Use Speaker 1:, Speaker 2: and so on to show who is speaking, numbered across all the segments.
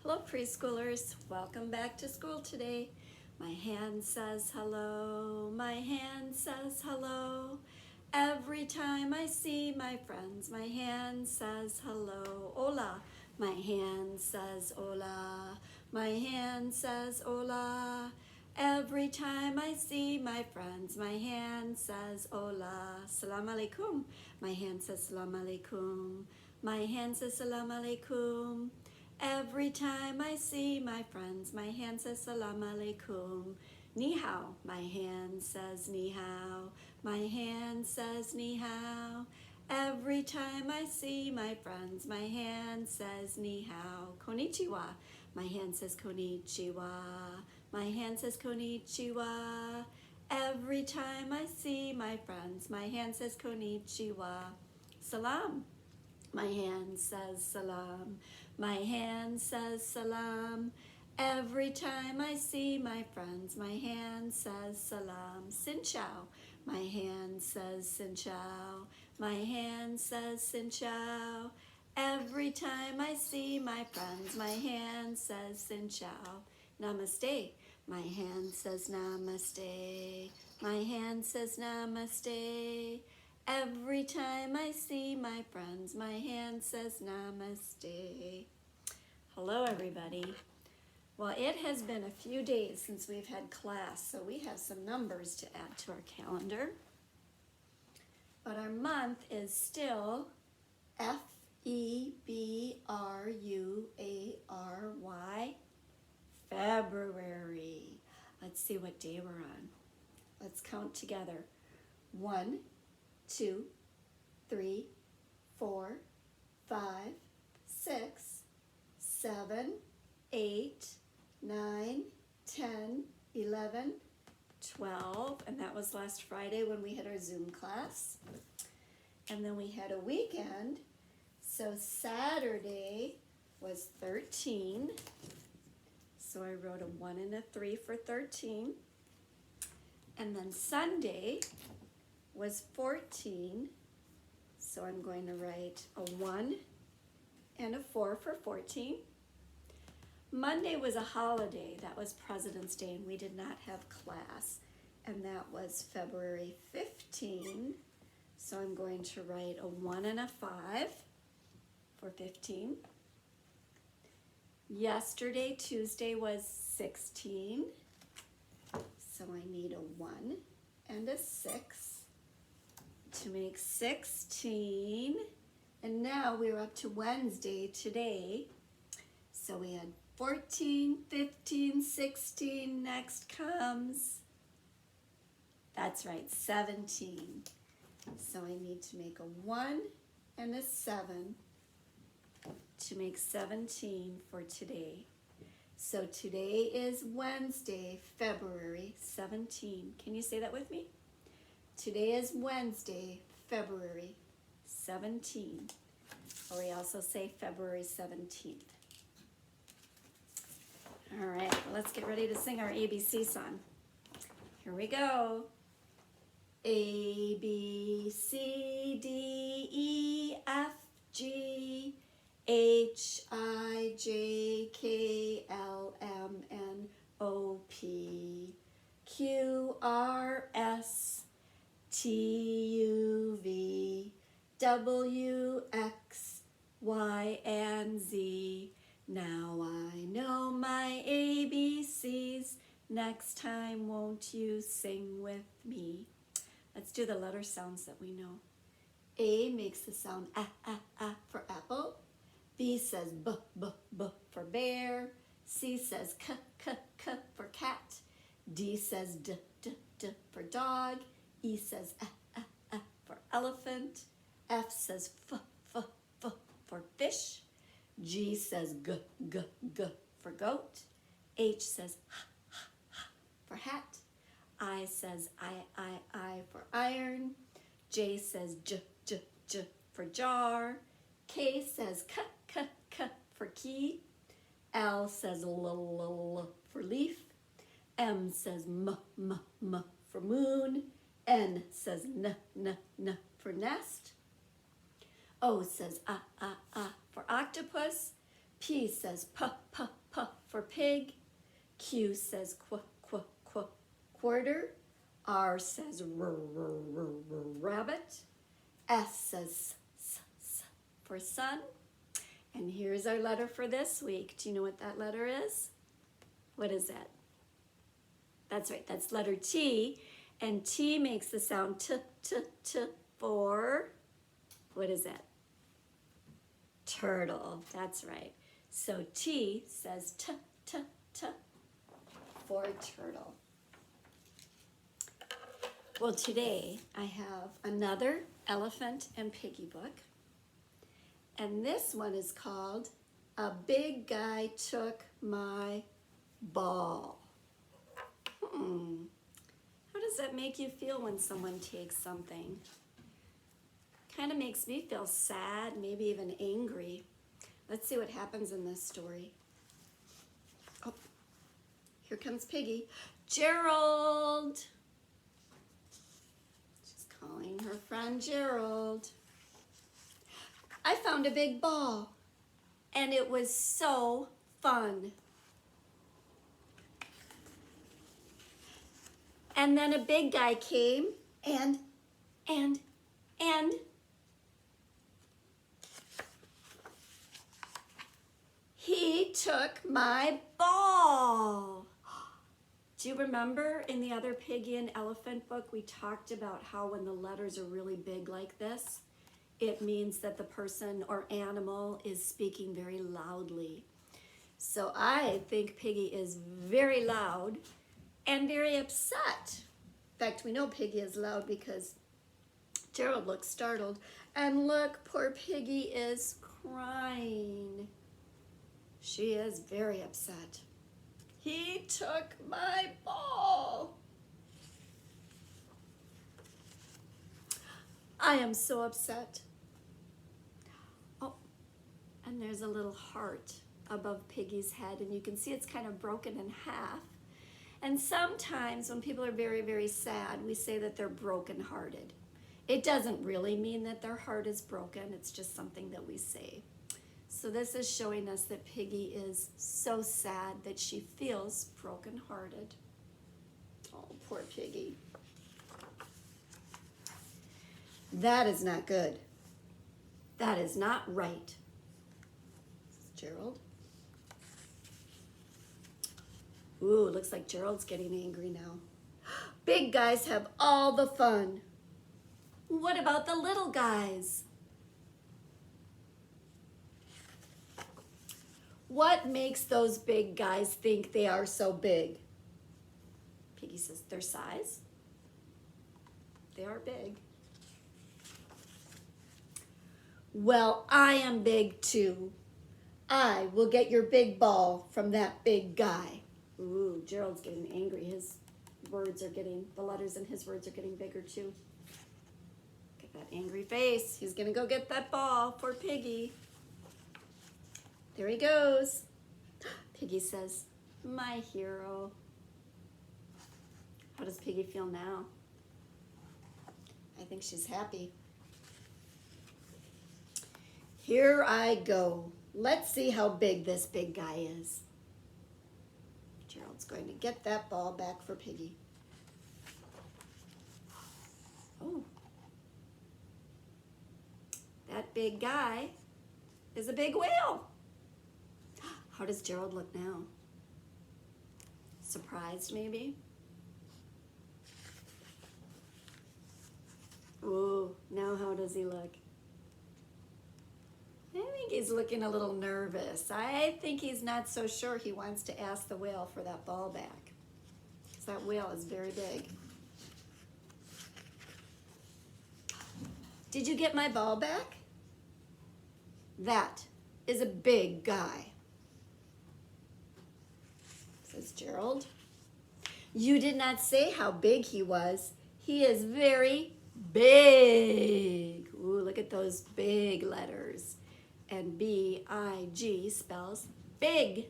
Speaker 1: Hello preschoolers, welcome back to school today. My hand says hello, my hand says hello. Every time I see my friends, my hand says hello. Hola, my hand says hola, my hand says hola. Every time I see my friends, my hand says hola. Salam alaikum, my hand says salam alaikum, my hand says salam alaikum. Every time I see my friends, my hand says salam alaikum. Ni hao, my hand says ni hao. My hand says ni hao. Every time I see my friends, my hand says ni hao. Konnichiwa, my hand says konnichiwa. My hand says konnichiwa. Every time I see my friends, my hand says konnichiwa. Salam, my hand says salam. My hand says salam. Every time I see my friends, my hand says salam. Sin chow, my hand says sin chow. My hand says sin chow. Every time I see my friends, my hand says sin chow. Namaste, my hand says namaste. My hand says namaste. Every time I see my friends, my hand says namaste. Hello, everybody. Well, it has been a few days since we've had class, so we have some numbers to add to our calendar. But our month is still February, February. Let's see what day we're on. Let's count together. 1, 2, 3, 4, 5, 6, 7, 8, 9, 10, 11, 12, and that was last Friday when we had our Zoom class. And then we had a weekend, so Saturday was 13. So I wrote a 1 and a 3 for 13. And then Sunday was 14, so I'm going to write a 1 and a 4 for 14. Monday was a holiday, that was President's Day, and we did not have class, and that was February 15, so I'm going to write a 1 and a 5 for 15. Yesterday, Tuesday, was 16, so I need a 1 and a 6 to make 16, and now we're up to Wednesday today, so we had 14, 15, 16, next comes, that's right, 17. So I need to make a 1 and a 7 to make 17 for today. So today is Wednesday, February 17. Can you say that with me? Today is Wednesday, February 17. Or we also say February 17th. All right, let's get ready to sing our ABC song. Here we go. A, B, C, D, E, F, G, H, I, J, K, L, M, N, O, P, Q, R, S, T, U, V, W, X, Y, and Z. Now I know my ABCs. Next time, won't you sing with me? Let's do the letter sounds that we know. A makes the sound for apple. B says b for bear. C says k for cat. D says d for dog. E says for elephant. F says f for fish. G says g for goat. H says h for hat. I says I for iron. J says j for jar. K says k for key. L says l for leaf. M says m for moon. N says n for nest. O says for octopus. P says p, p, p for pig. Q says qu, qu, qu, quarter. R says rabbit. S says s for sun. And here's our letter for this week. Do you know what that letter is? What is that? That's right, that's letter T. And T makes the sound t, t, t for, what is that? Turtle, that's right. So T says t, t, t for turtle. Well, today I have another Elephant and Piggy book. And this one is called A Big Guy Took My Ball. How does that make you feel when someone takes something? Kind of makes me feel sad, maybe even angry. Let's see what happens in this story. Oh, here comes Piggy. Gerald! She's calling her friend Gerald. I found a big ball, and it was so fun. And then a big guy came, and he took my ball. Do you remember in the other Piggy and Elephant book, we talked about how when the letters are really big like this, it means that the person or animal is speaking very loudly. So I think Piggy is very loud and very upset. In fact, we know Piggy is loud because Gerald looks startled. And look, poor Piggy is crying. She is very upset. He took my ball. I am so upset. Oh, and there's a little heart above Piggy's head, and you can see it's kind of broken in half. And sometimes when people are very, very sad, we say that they're brokenhearted. It doesn't really mean that their heart is broken. It's just something that we say. So this is showing us that Piggy is so sad that she feels brokenhearted. Oh, poor Piggy. That is not good. That is not right. Gerald. Ooh, looks like Gerald's getting angry now. Big guys have all the fun. What about the little guys? What makes those big guys think they are so big? Piggy says, their size. They are big. Well, I am big too. I will get your big ball from that big guy. Ooh, Gerald's getting angry. His words are getting, the letters in his words are getting bigger too. Look at that angry face. He's gonna go get that ball for Piggy. There he goes. Piggy says, my hero. How does Piggy feel now? I think she's happy. Here I go. Let's see how big this big guy is. Gerald's going to get that ball back for Piggy. Oh. That big guy is a big whale. How does Gerald look now? Surprised, maybe? Ooh, now how does he look? I think he's looking a little nervous. I think he's not so sure he wants to ask the whale for that ball back. Because that whale is very big. Did you get my ball back? That is a big guy, says Gerald. You did not say how big he was. He is very big. Ooh, look at those big letters. And B-I-G spells big.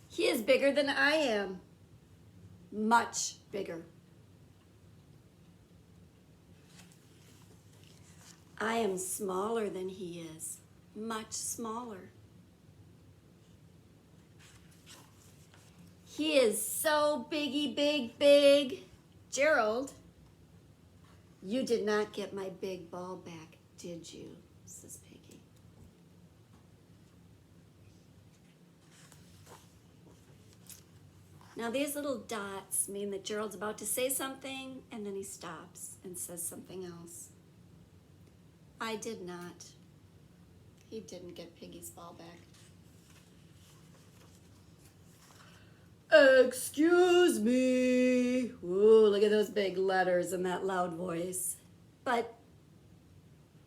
Speaker 1: He is bigger than I am. Much bigger. I am smaller than he is, much smaller. He is so biggy, big. Gerald, you did not get my big ball back, did you? Says Piggy. Now these little dots mean that Gerald's about to say something and then he stops and says something else. I did not. He didn't get Piggy's ball back. Excuse me. Ooh, look at those big letters and that loud voice. But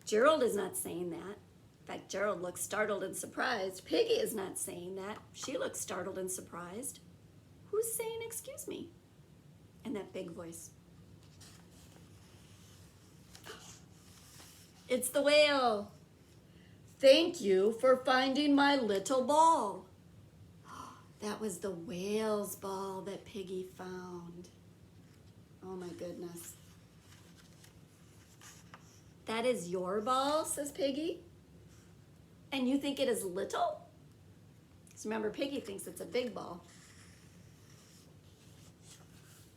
Speaker 1: Gerald is not saying that. In fact, Gerald looks startled and surprised. Piggy is not saying that. She looks startled and surprised. Who's saying excuse me? In that big voice. It's the whale. Thank you for finding my little ball. That was the whale's ball that Piggy found. Oh my goodness. That is your ball, says Piggy? And you think it is little? Because remember, Piggy thinks it's a big ball.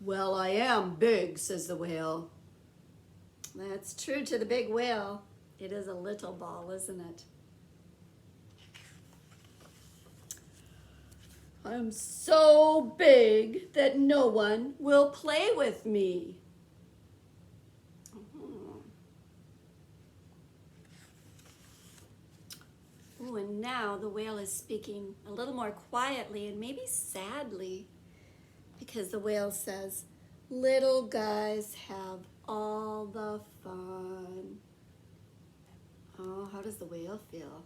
Speaker 1: Well, I am big, says the whale. That's true to the big whale. It is a little ball, isn't it? I'm so big that no one will play with me. Ooh, and now the whale is speaking a little more quietly and maybe sadly, because the whale says, little guys have all the fun. Oh, how does the whale feel?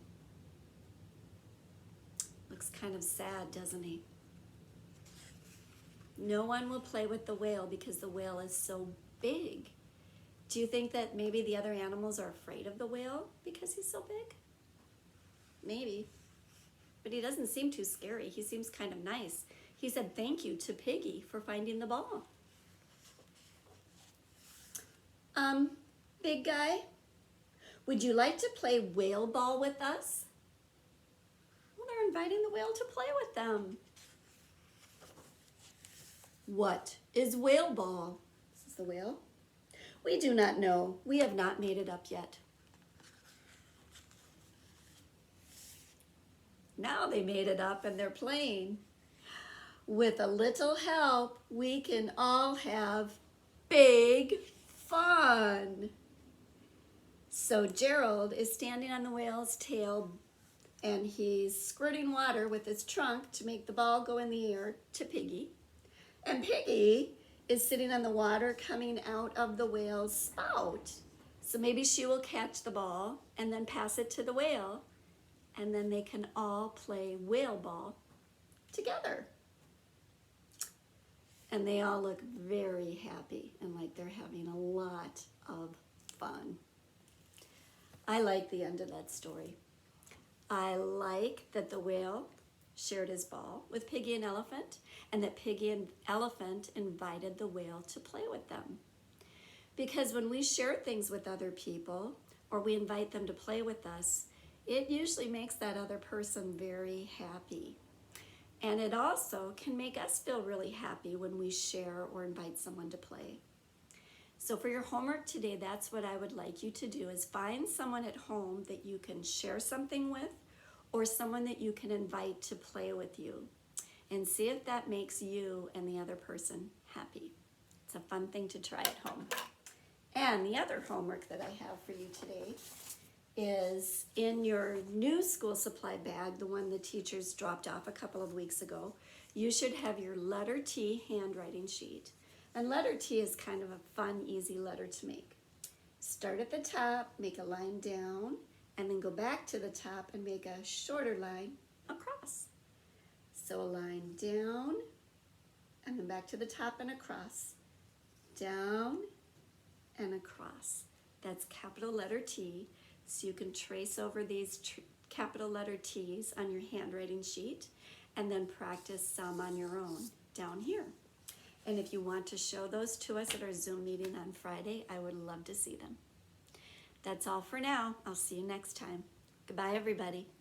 Speaker 1: Looks kind of sad, doesn't he? No one will play with the whale because the whale is so big. Do you think that maybe the other animals are afraid of the whale because he's so big? Maybe. But he doesn't seem too scary. He seems kind of nice. He said thank you to Piggy for finding the ball. Big guy, would you like to play whale ball with us? Well, they're inviting the whale to play with them. What is whale ball? Says the whale. We do not know. We have not made it up yet. Now they made it up and they're playing. With a little help, we can all have big fun. So Gerald is standing on the whale's tail and he's squirting water with his trunk to make the ball go in the air to Piggy. And Piggy is sitting on the water coming out of the whale's spout. So maybe she will catch the ball and then pass it to the whale, and then they can all play whale ball together. And they all look very happy and like they're having a lot of fun. I like the end of that story. I like that the whale shared his ball with Piggy and Elephant, and that Piggy and Elephant invited the whale to play with them. Because when we share things with other people, or we invite them to play with us, it usually makes that other person very happy. And it also can make us feel really happy when we share or invite someone to play. So for your homework today, that's what I would like you to do, is find someone at home that you can share something with, or someone that you can invite to play with you, and see if that makes you and the other person happy. It's a fun thing to try at home. And the other homework that I have for you today is in your new school supply bag, the one the teachers dropped off a couple of weeks ago, you should have your letter T handwriting sheet. And letter T is kind of a fun, easy letter to make. Start at the top, make a line down, and then go back to the top and make a shorter line across. So a line down, and then back to the top and across. Down and across. That's capital letter T. So you can trace over these capital letter T's on your handwriting sheet, and then practice some on your own down here. And if you want to show those to us at our Zoom meeting on Friday, I would love to see them. That's all for now. I'll see you next time. Goodbye, everybody.